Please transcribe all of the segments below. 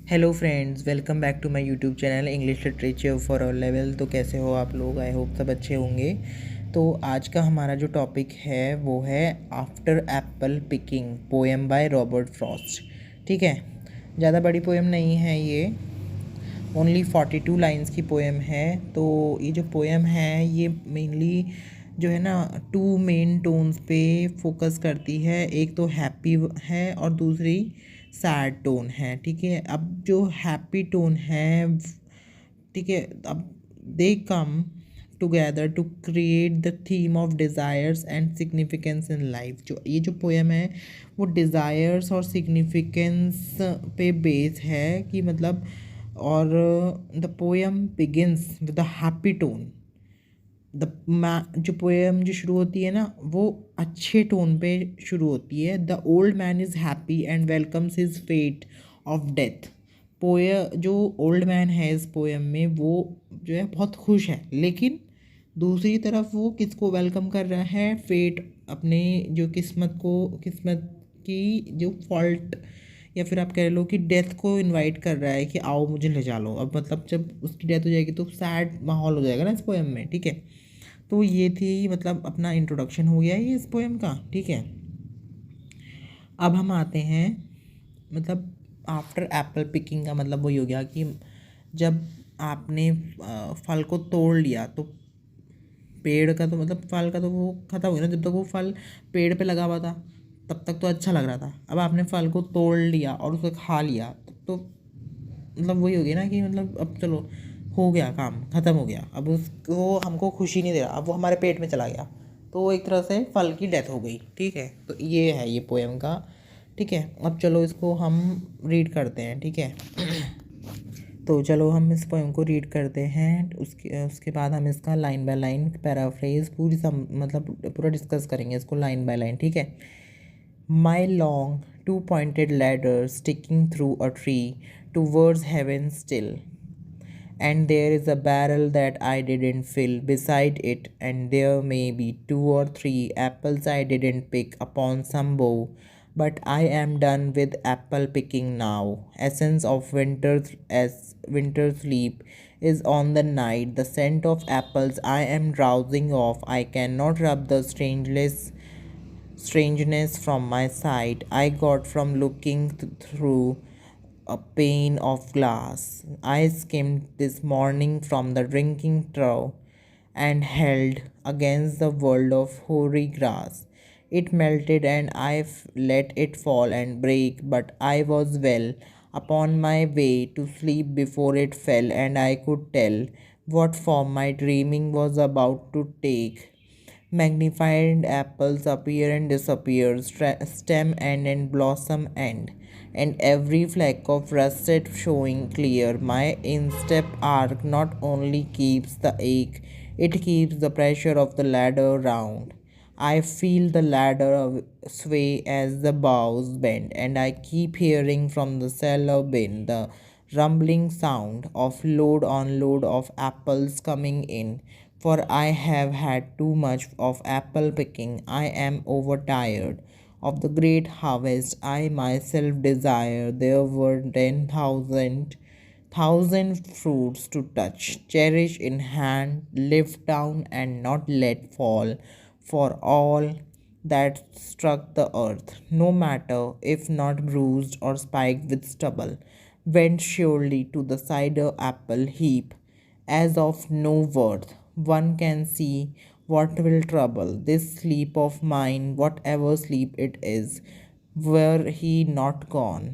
Hello friends, welcome back to my YouTube channel English literature for all level. तो कैसे हो आप लोग? आई होप सब अच्छे होंगे। तो आज का हमारा जो टॉपिक है वो है after Apple picking, poem by Robert Frost. ठीक है, ज़्यादा बड़ी पोएम नहीं है ये, ओनली 42 लाइंस की पोएम है। तो ये जो पोएम है ये मेनली जो है ना टू मेन टोन्स पे फोकस करती है। एक तो हैप्पी है और दूसरी सैड टोन है। ठीक है, अब जो हैप्पी टोन है, ठीक है, अब they come together to create the theme of desires and significance in life. जो ये जो पोएम है वो डिज़ायर्स और सिग्निफिकेंस पे बेस है कि मतलब, और the poem begins with a happy tone. जो पोएम जो शुरू होती है ना वो अच्छे टोन पे शुरू होती है। The old man is happy and welcomes his fate of death. जो ओल्ड मैन है इस पोएम में वो जो है बहुत खुश है, लेकिन दूसरी तरफ वो किसको वेलकम कर रहा है? फेट, अपने जो किस्मत की जो फॉल्ट, या फिर आप कह लो कि डेथ को इनवाइट कर रहा है कि आओ मुझे ले जा लो। अब मतलब जब उसकी डेथ हो जाएगी तो सैड माहौल हो जाएगा ना इस पोएम में। ठीक है, तो ये थी मतलब अपना इंट्रोडक्शन हो गया ये इस पोएम का। ठीक है, अब हम आते हैं मतलब आफ्टर एप्पल पिकिंग का मतलब वही हो गया कि जब आपने फल को तोड़ लिया तो पेड़ का तो मतलब फल का तो वो खत्म हो गया ना। जब तक वो फल पेड़ पे लगा हुआ था तब तक तो अच्छा लग रहा था। अब आपने फल को तोड़ लिया और उसे खा लिया तब तो मतलब वही हो गया ना कि मतलब अब चलो हो गया, काम ख़त्म हो गया। अब उसको हमको खुशी नहीं दे रहा, अब वो हमारे पेट में चला गया, तो वो एक तरह से फल की डेथ हो गई। ठीक है, तो ये है ये पोएम का। ठीक है, अब चलो इसको हम रीड करते हैं। ठीक है, तो चलो हम इस पोएम को रीड करते हैं। उसके बाद हम इसका लाइन बाय लाइन पैराफ्रेज पूरी मतलब पूरा डिस्कस करेंगे इसको लाइन बाय लाइन। ठीक है। My long, two pointed ladder sticking through a tree towards heaven still. And there is a barrel that I didn't fill beside it, and there may be two or three apples I didn't pick upon some bough. But I am done with apple picking now. Essence of winter sleep is on the night. The scent of apples I am drowsing off. I cannot rub the strangeness from my sight I got from looking through a pane of glass. I skimmed this morning from the drinking trough and held against the world of hoary grass. It melted and let it fall and break, but I was well upon my way to sleep before it fell, and I could tell what form my dreaming was about to take. Magnified apples appear and disappear, stem end and blossom end, and every fleck of russet showing clear. My instep arc not only keeps the ache, it keeps the pressure of the ladder round. I feel the ladder sway as the boughs bend, and I keep hearing from the cellar bin the rumbling sound of load on load of apples coming in. For I have had too much of apple picking. I am overtired of the great harvest I myself desire. There were 10,000 fruits to touch, cherish in hand, lift down and not let fall, for all that struck the earth, no matter if not bruised or spiked with stubble, went surely to the cider apple heap, as of no worth. One can see what will trouble this sleep of mine, whatever sleep it is, were he not gone.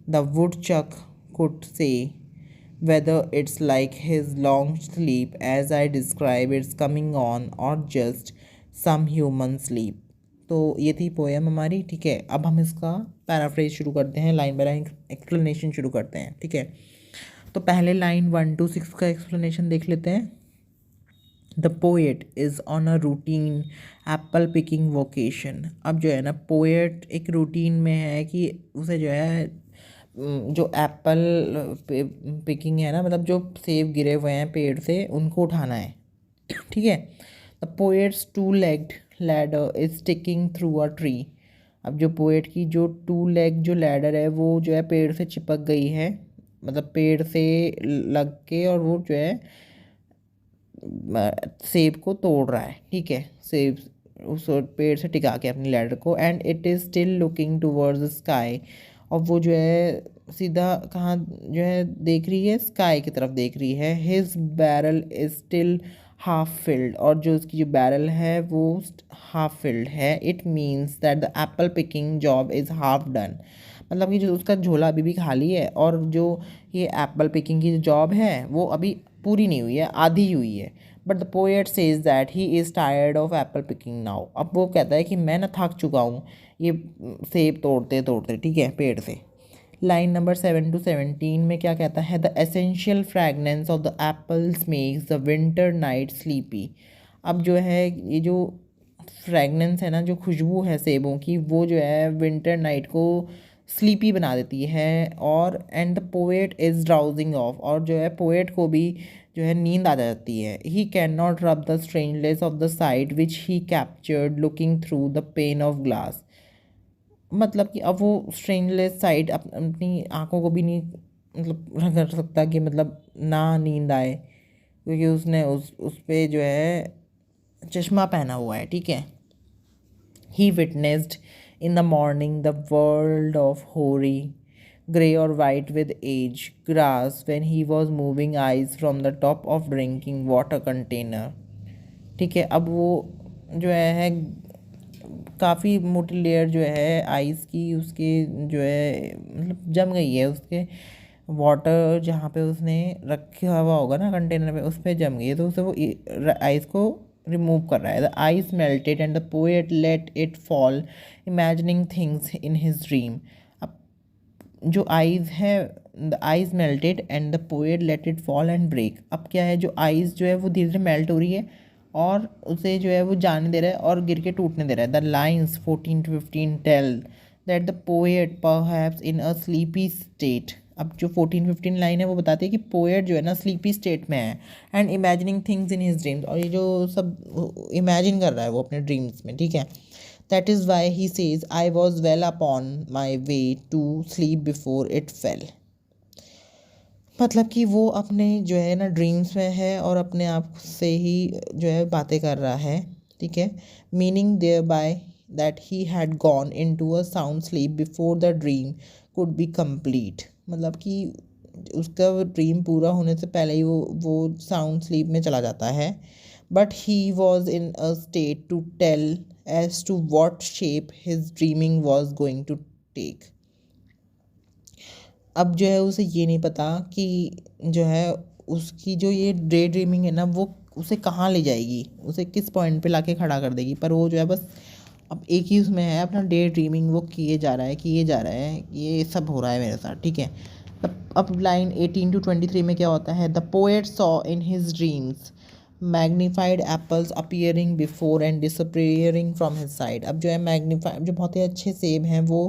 The woodchuck could say whether it's like his long sleep as I describe it's coming on, or just some human sleep. तो ये थी poem हमारी। ठीक है, अब हम इसका paraphrase शुरू करते हैं, लाइन बाय लाइन एक्सप्लेनेशन शुरू करते हैं। ठीक है, तो पहले लाइन 1 to 6 का एक्सप्लेनेशन देख लेते हैं। The poet is on a routine apple picking vocation. अब जो है ना पोएट एक रूटीन में है कि उसे जो है जो एप्पल पिकिंग है ना, मतलब जो सेब गिरे हुए हैं पेड़ से उनको उठाना है। ठीक है, the poets to legged ladder is sticking through a tree. अब जो पोएट की जो 2 लेग जो लैडर है वो जो है पेड़ से चिपक गई है, मतलब पेड़ से लग के, और वो जो है सेब को तोड़ रहा है, ठीक है, सेब उस पेड़ से टिका के अपनी लैडर को, and it is still looking towards the sky. और वो जो है सीधा कहाँ जो है देख रही है, स्काई की तरफ देख रही है। His barrel is still half filled, और जो उसकी जो बैरल है वो हाफ फिल्ड है। It means that the Apple picking job is half done, मतलब कि जो उसका झोला अभी भी खाली है, और जो ये एप्पल पिकिंग की जो जॉब है वो अभी पूरी नहीं हुई है, आधी हुई है। But the poet says that he is tired of Apple picking now. अब वो कहता है कि मैं ना थक चुका हूँ ये सेब तोड़ते तोड़ते, ठीक है, पेड़ से। लाइन नंबर 7 to 17 में क्या कहता है, the essential fragrance of the apples makes the winter night sleepy. अब जो है ये जो फ्रैगनेंस है ना, जो खुशबू है सेबों की, वो जो है विंटर नाइट को स्लीपी बना देती है। और and the poet is drowsing off, और जो है पोएट को भी जो है नींद आ जाती है। ही कैन नॉट रब the strangeness of the site which he captured looking through the pain of glass. मतलब कि अब वो स्ट्रेंजलेस साइड अपनी आंखों को भी नहीं मतलब कर सकता कि मतलब ना नींद आए, क्योंकि उसने उस पे जो है चश्मा पहना हुआ है, ठीक है। He witnessed in the morning the world of hoary, grey or white with age, grass when he was moving eyes from the top of drinking water container। ठीक है, अब वो जो है काफ़ी मोटी लेयर जो है आइस की उसके जो है मतलब जम गई है, उसके वाटर जहाँ पे उसने रखा हुआ होगा ना कंटेनर पे, उस पर जम गई है, तो उसे वो आइस को रिमूव कर रहा है। The ice melted and the poet let it fall imagining things in his dream. अब जो आइज़ है, the ice melted and the poet let it fall and break. अब क्या है, जो आइज़ जो है वो धीरे धीरे मेल्ट हो रही है और उसे जो है वो जाने दे रहा है और गिर के टूटने दे रहा है। The lines 14 to 15 tell that the poet perhaps in a sleepy state. अब जो 14-15 लाइन है वो बताती है कि पोएट जो है ना स्लीपी स्टेट में है, and imagining things in his dreams, और ये जो सब इमेजिन कर रहा है वो अपने ड्रीम्स में, ठीक है। That is why he says I was well upon my way to sleep before it fell. मतलब कि वो अपने जो है ना ड्रीम्स में है और अपने आप से ही जो है बातें कर रहा है, ठीक है। Meaning there by that he had gone in to a sound sleep before the dream could be complete. मतलब कि उसका ड्रीम पूरा होने से पहले ही वो साउंड स्लीप में चला जाता है। But he was in a state to tell as to what shape his dreaming was going to take. अब जो है उसे ये नहीं पता कि जो है उसकी जो ये डे ड्रीमिंग है ना वो उसे कहाँ ले जाएगी, उसे किस पॉइंट पे लाके खड़ा कर देगी। पर वो जो है बस अब एक ही उसमें है, अपना डे ड्रीमिंग वो किए जा रहा है, किए जा रहा है, ये सब हो रहा है मेरे साथ, ठीक है। अब लाइन 18 to 23 में क्या होता है, the poet saw in his dreams magnified apples appearing before and disappearing from his side. अब जो है मैग्नीफाइड जो बहुत ही अच्छे सेब हैं वो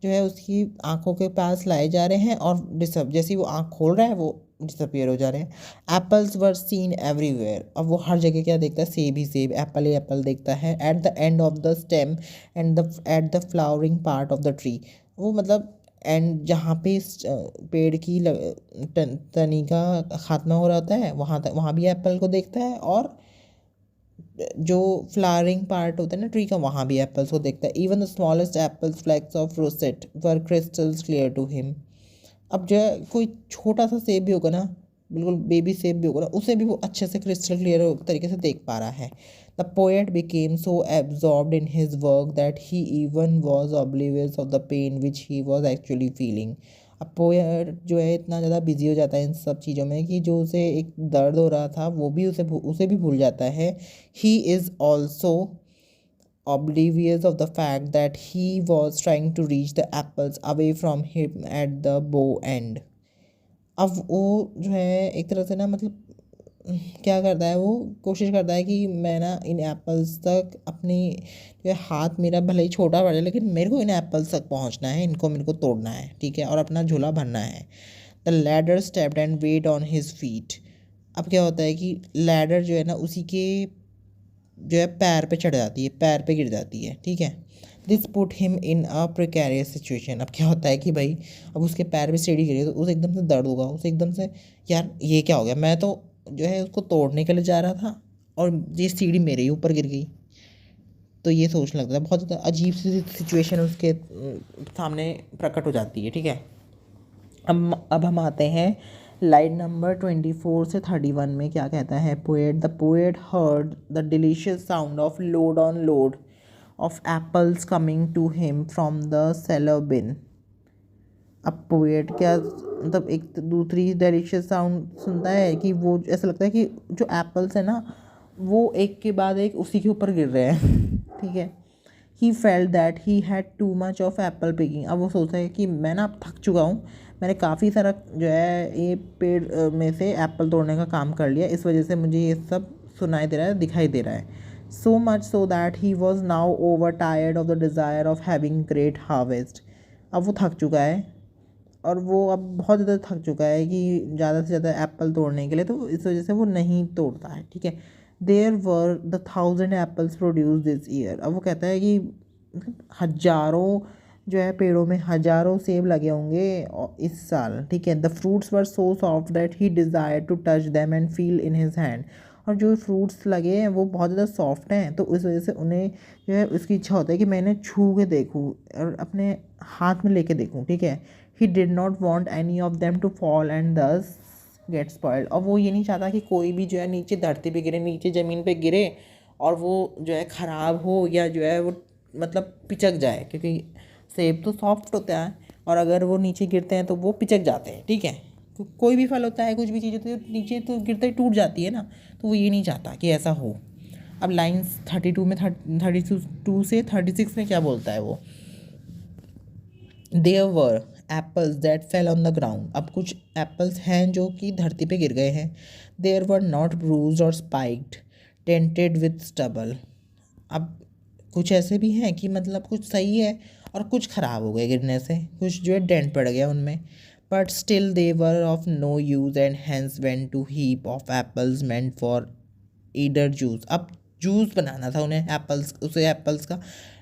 जो है उसकी आंखों के पास लाए जा रहे हैं, और जैसे ही वो आंख खोल रहा है वो डिसअपीयर हो जा रहे हैं। Apples were seen everywhere. अब वो हर जगह क्या देखता है, सेब ही सेब, एप्पल ही एप्पल देखता है। At the end of the stem and the at the flowering part of the tree. वो मतलब एंड जहाँ पे इस पेड़ की तनी का खात्मा हो रहा होता है वहाँ तक, वहाँ भी एप्पल को देखता है, और जो फ्लावरिंग पार्ट होता है ना ट्री का, वहाँ भी एप्पल्स को देखता है। Even the smallest apples flecks of russet were crystals clear to him. अब जो है कोई छोटा सा सेब भी होगा ना, बिल्कुल बेबी सेब भी होगा ना, उसे भी वो अच्छे से क्रिस्टल क्लियर तरीके से देख पा रहा है। The poet became so absorbed in his work that he even was oblivious of the pain which he was actually feeling. अब पोएट जो है इतना ज़्यादा बिजी हो जाता है इन सब चीज़ों में कि जो उसे एक दर्द हो रहा था वो भी उसे भी भूल जाता है। He is also oblivious of the fact that he was trying to reach the apples away from him at the bow end। अब वो जो है एक तरह से ना मतलब क्या करता है, वो कोशिश करता है कि मैं ना इन एप्पल्स तक अपनी जो है हाथ मेरा भले ही छोटा पड़ जाए लेकिन मेरे को इन एप्पल्स तक पहुंचना है, इनको मेरे को तोड़ना है, ठीक है, और अपना झोला भरना है। The ladder stepped and weight on his feet. अब क्या होता है कि लैडर जो है ना उसी के जो है पैर पे चढ़ जाती है, पैर पे गिर जाती है, ठीक है। This put him in a precarious situation. अब क्या होता है कि भाई अब उसके पैर में सीढ़ी गिरी तो उसे एकदम से दर्द होगा, उसे एकदम से यार ये क्या हो गया, मैं तो जो है उसको तोड़ने के लिए जा रहा था और ये सीढ़ी मेरे ही ऊपर गिर गई। तो ये सोचने लगता है, बहुत ज़्यादा अजीब सी सिचुएशन उसके सामने प्रकट हो जाती है। ठीक है, अब हम आते हैं लाइन नंबर 24 से 31 में। क्या कहता है poet? The poet heard the delicious sound of load on load of apples coming to him from the cellar bin. अब पोएट क्या मतलब एक दूसरी डिलीशियस साउंड सुनता है कि वो ऐसा लगता है कि जो एप्पल्स है ना वो एक के बाद एक उसी के ऊपर गिर रहे हैं। ठीक है, he felt that he had too much of Apple picking. अब वो सोचता है कि मैं ना अब थक चुका हूँ, मैंने काफ़ी सारा जो है ये पेड़ में से एप्पल तोड़ने का काम कर लिया, इस वजह से मुझे ये सब सुनाई दे रहा है, दिखाई दे रहा है। So much so that he was now over tired of the desire of having great harvest. अब वो थक चुका है और वो अब बहुत ज़्यादा थक चुका है कि ज़्यादा से ज़्यादा एप्पल तोड़ने के लिए, तो इस वजह से वो नहीं तोड़ता है। ठीक है, there were the 1000 apples produce this year. अब वो कहता है कि हजारों जो है पेड़ों में हजारों सेब लगे होंगे इस साल। ठीक है, the fruits were so soft that he desire to touch them and feel in his hand. और जो फ्रूट्स लगे हैं वो बहुत ज़्यादा सॉफ्ट हैं, तो इस वजह से उन्हें जो है उसकी इच्छा होता है कि मैं इन्हें छू के देखूँ और अपने हाथ में लेके देखूँ। ठीक है, he did not want any of them to fall and thus get spoiled. और वो ये नहीं चाहता कि कोई भी जो है नीचे धरती पे गिरे, नीचे ज़मीन पे गिरे और वो जो है ख़राब हो या जो है वो मतलब पिचक जाए, क्योंकि सेब तो सॉफ्ट होता है और अगर वो नीचे गिरते हैं तो वो पिचक जाते हैं। ठीक है, तो कोई भी फल होता है, कुछ भी चीज़ होती है नीचे तो गिरते ही टूट जाती है ना, तो वो ये नहीं चाहता कि ऐसा हो। अब लाइन्स 32 में 32 से 36 में क्या बोलता है वो? There were apples that fell on the ground. अब कुछ एप्पल्स हैं जो कि धरती पे गिर गए हैं। देयर वर नॉट ब्रूज्ड और स्पाइक्ड टेंटेड विथ स्टबल। अब कुछ ऐसे भी हैं कि मतलब कुछ सही है और कुछ ख़राब हो गए गिरने से, कुछ जो है डेंट पड़ गया उनमें। But still they were of no use and hence went to heap of apples meant for cider juice. अब जूस बनाना था उन्हें एप्पल्स का,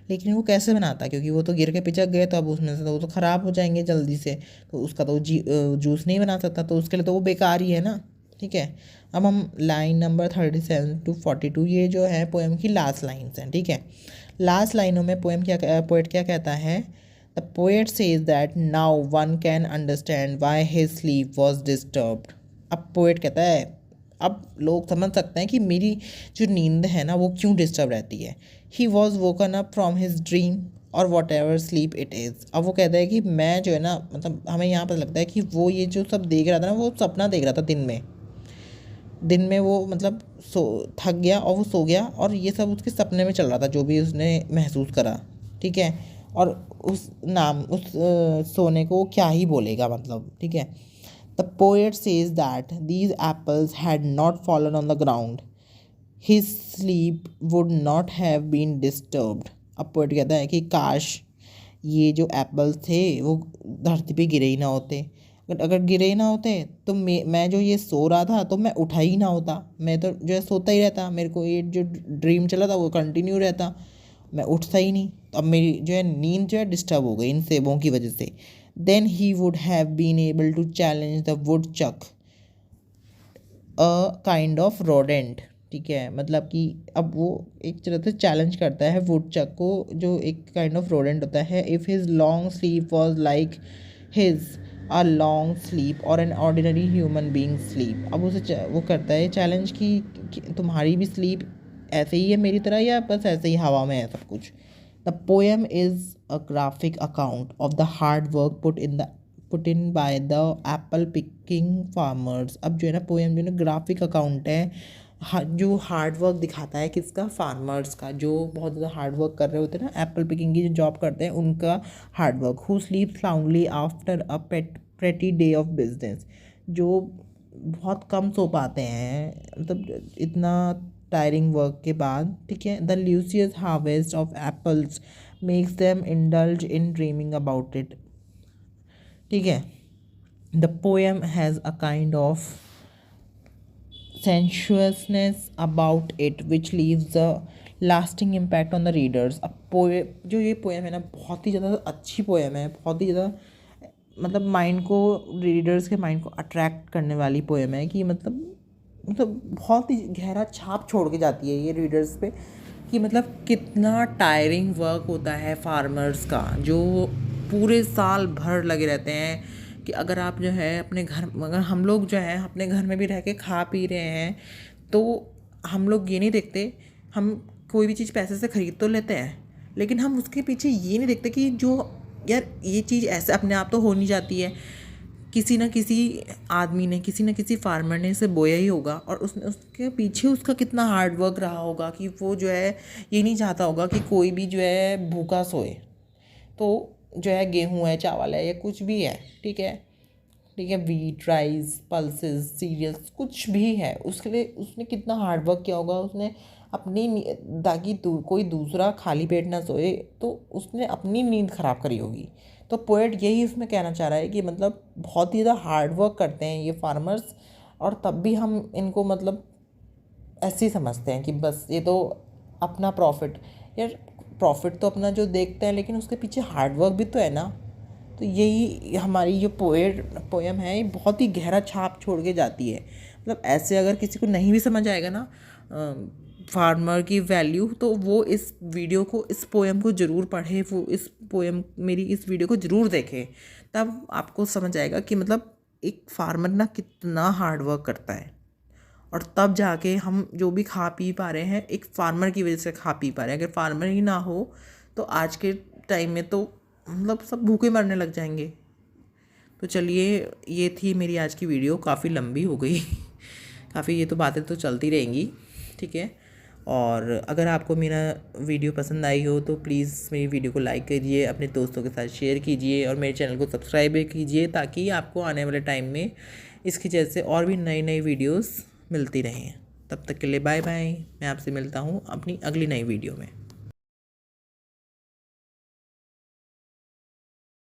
लेकिन वो कैसे बनाता, क्योंकि वो तो गिर के पिचक गए, तो अब उसमें से तो वो तो ख़राब हो जाएंगे जल्दी से, तो उसका तो जूस नहीं बना सकता, तो उसके लिए तो वो बेकार ही है ना। ठीक है, अब हम लाइन नंबर 37 to 42 ये जो है पोएम की लास्ट लाइन्स हैं। ठीक है, लास्ट लाइनों में पोएट क्या कहता है? The poet says that now one can understand why his sleep was disturbed. अब पोएट कहता है अब लोग समझ सकते हैं कि मेरी जो नींद है ना वो क्यों डिस्टर्ब रहती है। He was woken up from his dream और whatever sleep it is. अब वो कहता है कि मैं जो है ना मतलब हमें यहाँ पर लगता है कि वो ये जो सब देख रहा था ना वो सपना देख रहा था दिन में वो मतलब थक गया और वो सो गया और ये सब उसके सपने में चल रहा था जो भी उसने महसूस करा। ठीक है, और उस सोने को क्या ही बोलेगा मतलब। ठीक है, the poet says that these apples had not fallen on the ground his sleep would not have been disturbed. अब पोएट कहता है कि काश ये जो एप्पल्स थे वो धरती पे गिरे ही ना होते, अगर गिरे ही ना होते तो मैं जो ये सो रहा था तो मैं उठा ही ना होता, मैं तो जो है सोता ही रहता, मेरे को ये जो ड्रीम चला था वो कंटिन्यू रहता, मैं उठता ही नहीं। तो अब मेरी जो है नींद जो है डिस्टर्ब हो गई इन सेबों की वजह से। Then he would have been able to challenge the woodchuck a kind of rodent. ठीक है, मतलब कि अब वो एक तरह से चैलेंज करता है वुडचक को जो एक काइंड ऑफ रोडेंट होता है। If his long sleep was like his a long sleep or an ordinary human being sleep. अब उसे वो करता है चैलेंज कि तुम्हारी भी स्लीप ऐसे ही है मेरी तरह या बस ऐसे ही हवा में है सब कुछ। The poem is a graphic account of the hard work put in by the Apple picking farmers. अब जो है ना पोएम जो है ना ग्राफिक अकाउंट है, जो हार्ड वर्क दिखाता है किसका? फार्मर्स का, जो बहुत ज़्यादा हार्ड वर्क कर रहे होते हैं ना, एप्पल पिकिंग की जो जॉब करते हैं उनका hard work. Who sleep soundly after a pretty day of business, जो बहुत कम सो पाते हैं मतलब इतना टायरिंग वर्क के बाद। ठीक है, the luscious harvest of apples makes them indulge in dreaming about it. ठीक है, the poem has a kind of sensuousness about it which leaves a lasting impact on the readers. अब जो ये poem है ना, बहुत ही ज़्यादा अच्छी पोएम है, बहुत ही ज़्यादा मतलब माइंड को, रीडर्स के माइंड को अट्रैक्ट करने वाली पोएम है कि मतलब बहुत ही गहरा छाप छोड़ के जाती है ये रीडर्स पे कि मतलब कितना टायरिंग वर्क होता है फार्मर्स का, जो पूरे साल भर लगे रहते हैं कि अगर आप जो है अपने घर, अगर हम लोग जो है अपने घर में भी रह के खा पी रहे हैं तो हम लोग ये नहीं देखते, हम कोई भी चीज़ पैसे से ख़रीद तो लेते हैं लेकिन हम उसके पीछे ये नहीं देखते कि जो यार ये चीज़ ऐसे अपने आप तो हो नहीं जाती है, किसी ना किसी आदमी ने, किसी ना किसी फार्मर ने इसे बोया ही होगा और उसने उसके पीछे उसका कितना हार्ड वर्क रहा होगा कि वो जो है ये नहीं चाहता होगा कि कोई भी जो है भूखा सोए। तो जो है गेहूँ है, चावल है या कुछ भी है, ठीक है, वीट, राइस, पल्सेस, सीरियल्स, कुछ भी है, उसके लिए उसने कितना हार्ड वर्क किया होगा, उसने अपनी ताकि कोई दूसरा खाली पेट ना सोए तो उसने अपनी नींद ख़राब करी होगी। तो पोएट यही इसमें कहना चाह रहा है कि मतलब बहुत ही ज़्यादा हार्ड वर्क करते हैं ये फार्मर्स और तब भी हम इनको मतलब ऐसे ही समझते हैं कि बस ये तो अपना प्रॉफिट, यार प्रॉफिट तो अपना जो देखते हैं लेकिन उसके पीछे हार्ड वर्क भी तो है ना। तो यही हमारी जो पोएम है ये बहुत ही गहरा छाप छोड़ के जाती है। मतलब ऐसे अगर किसी को नहीं भी समझ आएगा ना फार्मर की वैल्यू, तो वो इस वीडियो को, इस पोएम को ज़रूर पढ़े, वो इस पोएम मेरी इस वीडियो को ज़रूर देखे, तब आपको समझ आएगा कि मतलब एक फार्मर ना कितना हार्ड वर्क करता है और तब जाके हम जो भी खा पी पा रहे हैं एक फार्मर की वजह से खा पी पा रहे हैं। अगर फार्मर ही ना हो तो आज के टाइम में तो मतलब सब भूखे मरने लग जाएंगे। तो चलिए, ये थी मेरी आज की वीडियो, काफ़ी लंबी हो गई काफ़ी, ये तो बातें तो चलती रहेंगी, ठीक है। और अगर आपको मेरा वीडियो पसंद आई हो तो प्लीज़ मेरी वीडियो को लाइक कीजिए, अपने दोस्तों के साथ शेयर कीजिए और मेरे चैनल को सब्सक्राइब भी कीजिए ताकि आपको आने वाले टाइम में इसकी जैसे और भी नई नई वीडियोस मिलती रहें। तब तक के लिए बाय बाय, मैं आपसे मिलता हूँ अपनी अगली नई वीडियो में।